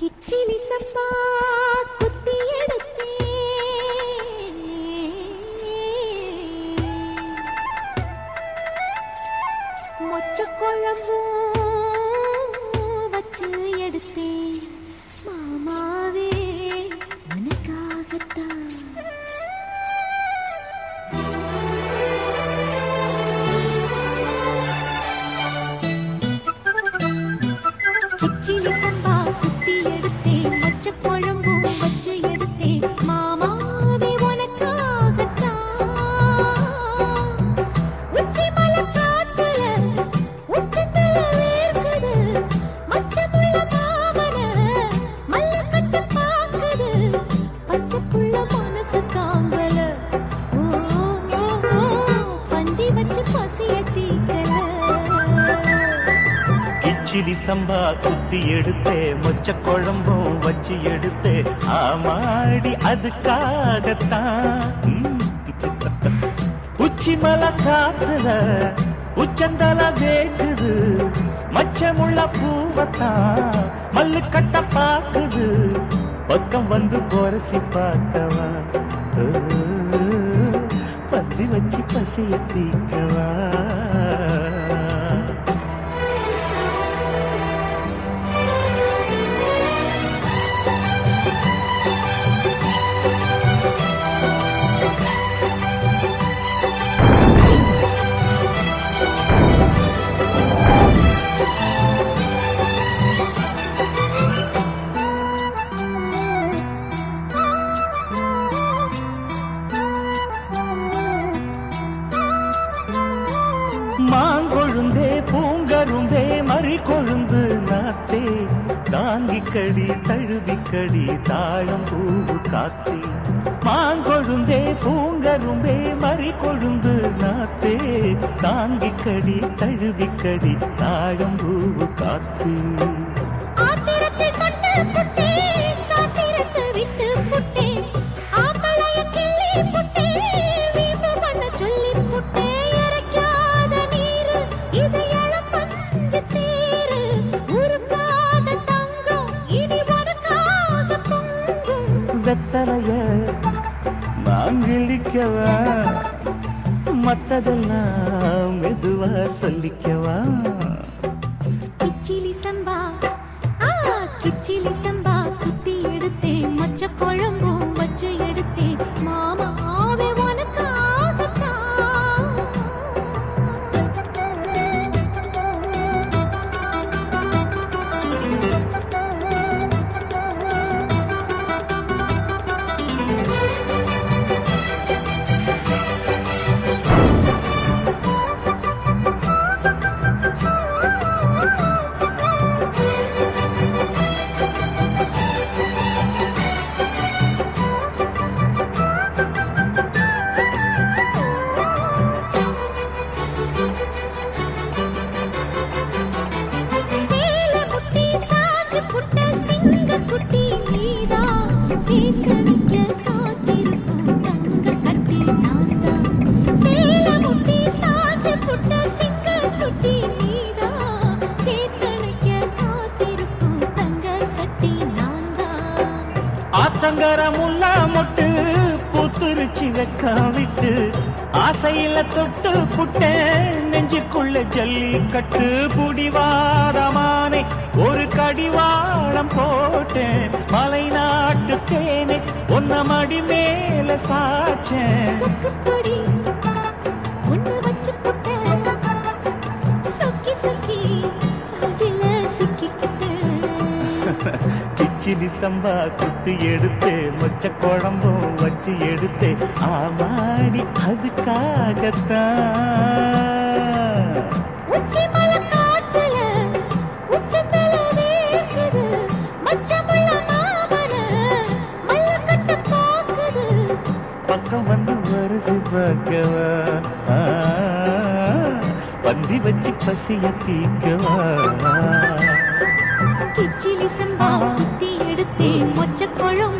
கிச்சிலி சம்பா குத்தி எடுத்தே மொச்ச குழம்பும் வச்சு எடுத்தேன் மாமாவே உனக்காகத்தான். கிச்சிலி சம்பா குத்தி எடுத்தேன் மொச்ச குழம்பும் வச்சு எடுத்தேன் மாமாவே உனக்காகத்தான். உச்சி மலை காத்துல உச்சத்துல வேர்க்குது மச்சமுள்ள மாமன மல்ல கட்ட பாக்குது பச்சை புள்ள மனசு தாங்கல. ஓ ஓ ஓ பந்தி வச்சு பசிய தீக்கல. கிச்சிலி சம்பா குத்தி எடுத்தே மொச்ச குழம்பும் வச்சு எடுத்தே ஆமாடி அதுக்காகத்தான். உச்சி மலை காத்துல உச்சந்தல வேக்குது மச்சமுள்ள பூவத்தான் மல்லு கட்ட பாக்குது பக்கம் வந்து பொரசி பார்த்தவா பத்தி வச்சு பசிய தீக்கவா. மாங்கொழுந்தே பூங்கரும்பே மறி கொழுந்து நாத்தே தாங்கிக்கடி தழுவிக்கடி தாழம் பூவு காத்தே. மாங்கொழுந்தே பூங்கரும்பே மறி கொழுந்து நாத்தே தாங்கிக்கடி தழுவிக்கடி தாழம் பூவு காத்தே. ஆத்திரத்தை கட்டு புட்டே சாத்திரத்தை விட்டு புட்டே ஆம்பளைய கிள்ளி புட்டே வீம்பு பண்ண சொல்லி புட்டே. இறக்காத நீரு இது இளப்பஞ்சு தேரு உருக்காத தங்கம் இனி உனக்காக பொங்கும். வெத்தலைய நான் கிழிக்கவா மத்ததெல்லாம் மெதுவா சொல்லிக்கவா. கிச்சிலி சம்பா கிச்சிலி சம்பா குத்தி எடுத்தேன் மொச்ச குழம்பும் வச்சு எடுத்தேன் மாமாவே உனக்காகத்தான். ஆத்தங்கரமுள்ள மொட்டு பூத்துருச்சி வெக்காவிட்டு ஆசையில தொட்டு புட்டேன் நெஞ்சுக்குள்ள ஜல்லி கட்டு புடிவாரமானே ஒரு கடிவாளம் போட்டேன் மலை நாட்டு தேனே ஒன்ன மடி மேல சாச்சேன். கிச்சிலி சம்பா குத்தி எடுத்தே மொச்ச குழம்பும் வச்சு எடுத்தே ஆமாடி அதுக்காகத்தான். உச்சி மலை காத்துல உச்சந்தல வேர்க்குது மச்சமுள்ள மாமன மல்ல கட்ட பாக்குது பக்கம் வந்து வருசி பார்க்கவா பந்தி வச்சு பசிய தீக்கவா. கிச்சிலி சம்பா குத்தி எடுத்தேன் மொச்ச குழம்பும்